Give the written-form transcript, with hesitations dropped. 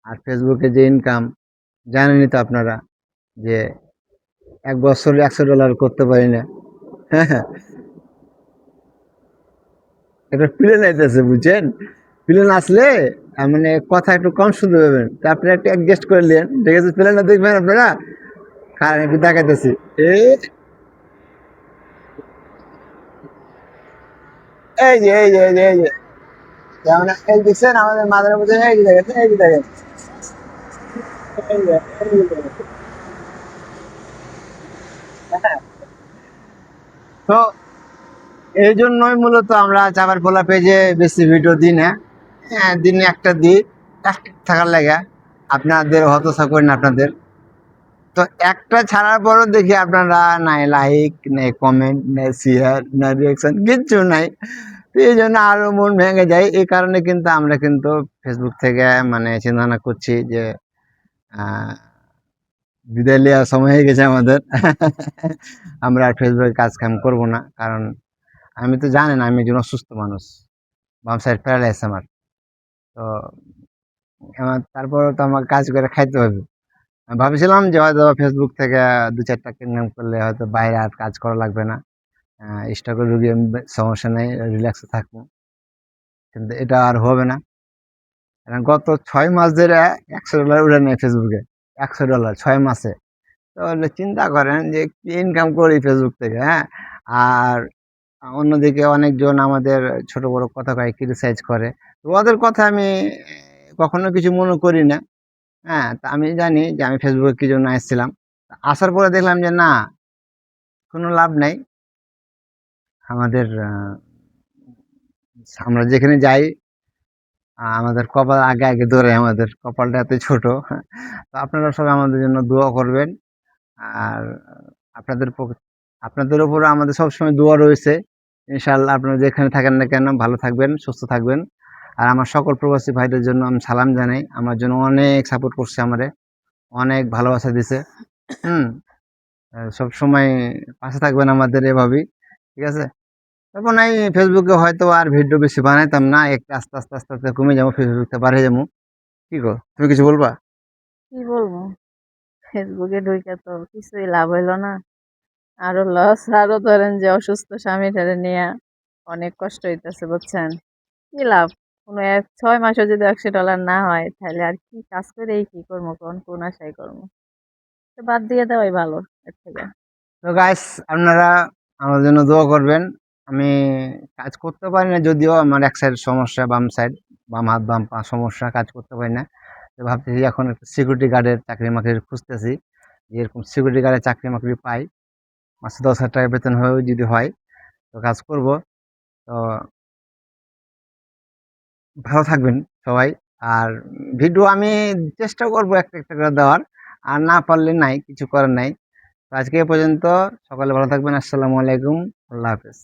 আর ফেসবুকে যে ইনকাম জানেনই তো আপনারা, যে এক বছরে $100 করতে পারি না। হ্যাঁ, হ্যাঁ, এটা প্লেন আইতেছে বুঝছেন, প্লেন আসলে মানে কথা একটু কম শুনতে পাবেন, তা আপনি একটু অ্যাডজাস্ট করে নেন, ঠিক আছে? প্লেনটা দেখবেন আপনারা, কারণ একটু দেখাইতেছি। এই যে যেমন এই দেখছেন আমাদের মাথার মধ্যে, এই যে দেখেন, এই যে দেখেন, এই যে, এই যে দেখেন। হ্যাঁ, তো এই জন্যই মূলত আমরা চাপার পোলা পেজে বেশি ভিডিও দিই না। হ্যাঁ, দিনে একটা দিই, অ্যাক্টিভ থাকার লাগা, আপনাদের হতাশা করি না আপনাদের। তো একটা ছাড়ার পরও দেখি আপনারা নাই লাইক, নাই কমেন্ট, নাই শেয়ার, না রিয়াকশন, কিচ্ছু নাই। তো এই জন্য আরো মন ভেঙে যায়। এই কারণে কিন্তু আমরা কিন্তু ফেসবুক থেকে মানে চিন্তা ভাবনা করছি যে আহ, বিদায় নেওয়ার সময় হয়ে গেছে আমাদের। আমরা আর ফেসবুকে কাজ কাম করবো না, কারণ আমি তো জানেন আমি একজন অসুস্থ মানুষ, বাম সাইড প্যারালাইজ আমার। তো আমার তারপরে তো আমার কাজ করে খাইতে হবে। আমি ভাবছিলাম যে হয়তো ফেসবুক থেকে 2-4 টাকা ইনকাম করলে হয়তো বাইরে আর কাজ করা লাগবে না, স্টকের রুগী আমি সমস্যা নেই, রিল্যাক্সে থাকবো। কিন্তু এটা আর হবে না, কারণ গত 6 মাস ধরে $100 উঠে নেয় ফেসবুকে। $100 6 মাসে। তাহলে চিন্তা করেন যে কি ইনকাম করি ফেসবুক থেকে, হ্যাঁ। আর অন্যদিকে অনেকজন আমাদের ছোট বড় কথা কয়, ক্রিটিসাইজ করে। তো ওদের কথা আমি কখনো কিছু মনে করি না। হ্যাঁ, তা আমি জানি যে আমি ফেসবুকে কি জন্য আসছিলাম। আসার পরে দেখলাম যে না, কোনো লাভ নাই। আমাদের আমরা যেখানে যাই, আমাদের কপাল আগে আগে দৌড়ায়, আমাদের কপালটা এত ছোট। তো আপনারা সবাই আমাদের জন্য দোয়া করবেন। আর আপনাদের আপনাদের উপরে আমাদের সবসময় দোয়া রয়েছে। ইনশাআল্লাহ আপনারা যেখানে থাকেন না কেন ভালো থাকবেন, সুস্থ থাকবেন। আর আমার সকল প্রবাসী ভাইদের জন্য আমি সালাম জানাই, আমার জন্য অনেক সাপোর্ট করছে, আমারে অনেক ভালোবাসা দিছে। হুম, সব সময় পাশে থাকবেন আমাদের এভাবেই, ঠিক আছে? তখন এই ফেসবুকে হয়তো আর ভিডিও বেশি বানাইতাম না, একটু আস্তে আস্তে আস্তে আস্তে কমে যাবো, ফেসবুকতে বাড়িয়ে যাবো। কি গো, তুমি কিছু বলবা? কি বলবো? ফেসবুকে ঢুকে তো কিছুই লাভ হইলো না, আরো লস। আরো ধরেন যে অসুস্থ স্বামীটারে নিয়ে অনেক কষ্ট হইতেছে, বুঝছেন? কি লাভ? কোনো 6 মাসও যদি $100 না হয়, তাহলে আর কি কাজ করে কি করবো? কোন আশায় করবো? তো বাদ দিয়ে দেওয়াই ভালো এর থেকে। তো গাইস, আপনারা আমার জন্য দোয়া করবেন। আমি কাজ করতে পারি না, যদিও আমার এক সাইড সমস্যা, বাম সাইড, বাম হাত বাম পা সমস্যা, কাজ করতে পারি না। তো ভাবতেছি এখন একটা সিকিউরিটি গার্ডের চাকরি মাকরি খুঁজতেছি, যে এরকম সিকিউরিটি গার্ডের চাকরি মাকরি পাই, মাসে 10,000 টাকা বেতন হয়েও যদি হয়, তো কাজ করব। তো ভালো থাকবেন সবাই। আর ভিডিও আমি চেষ্টা করব একটা একটা করে দেওয়ার, আর না পারলে নাই, কিছু করার নাই। তো আজকে এ পর্যন্ত। সকালে ভালো থাকবেন। আসসালামু আলাইকুম। আল্লাহ হাফেজ।